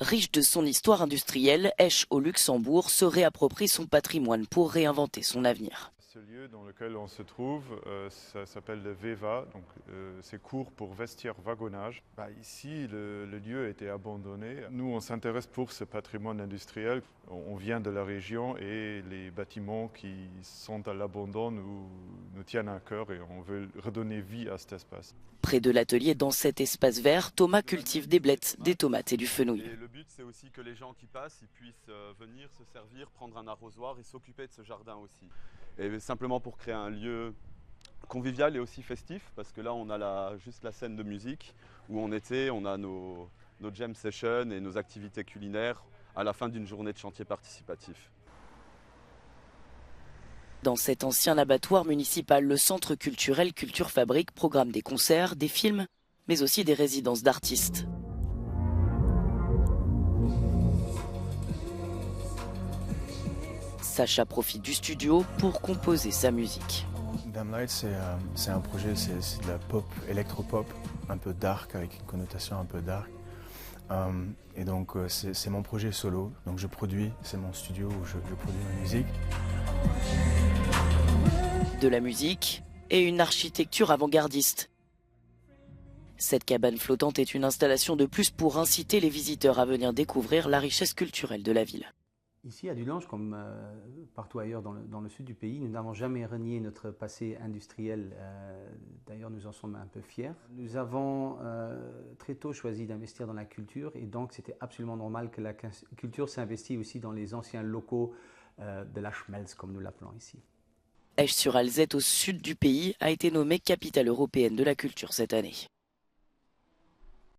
Riche de son histoire industrielle, Esch au Luxembourg se réapproprie son patrimoine pour réinventer son avenir. Ce lieu dans lequel on se trouve, ça s'appelle le VEVA, donc c'est court pour vestiaire wagonnage. Ici, le lieu a été abandonné. Nous, on s'intéresse pour ce patrimoine industriel. On vient de la région et les bâtiments qui sont à l'abandon nous tiennent à cœur et on veut redonner vie à cet espace. Près de l'atelier, dans cet espace vert, Thomas cultive des blettes, des tomates et du fenouil. Et le but, c'est aussi que les gens qui passent, ils puissent venir se servir, prendre un arrosoir et s'occuper de ce jardin aussi. Et simplement pour créer un lieu convivial et aussi festif, parce que là, on a juste la scène de musique où on a nos jam sessions et nos activités culinaires à la fin d'une journée de chantier participatif. Dans cet ancien abattoir municipal, le centre culturel Culture Fabrique programme des concerts, des films, mais aussi des résidences d'artistes. Sacha profite du studio pour composer sa musique. Damn Light, c'est un projet, c'est de la pop, électropop, un peu dark, avec une connotation un peu dark. Et donc c'est mon projet solo, donc je produis, c'est mon studio où je produis ma musique. De la musique et une architecture avant-gardiste. Cette cabane flottante est une installation de plus pour inciter les visiteurs à venir découvrir la richesse culturelle de la ville. Ici à Dulange, comme partout ailleurs dans le sud du pays, nous n'avons jamais renié notre passé industriel. D'ailleurs, nous en sommes un peu fiers. Nous avons très tôt choisi d'investir dans la culture et donc c'était absolument normal que la culture s'investisse aussi dans les anciens locaux de la Schmelz, comme nous l'appelons ici. Esch-sur-Alzette, au sud du pays, a été nommée capitale européenne de la culture cette année.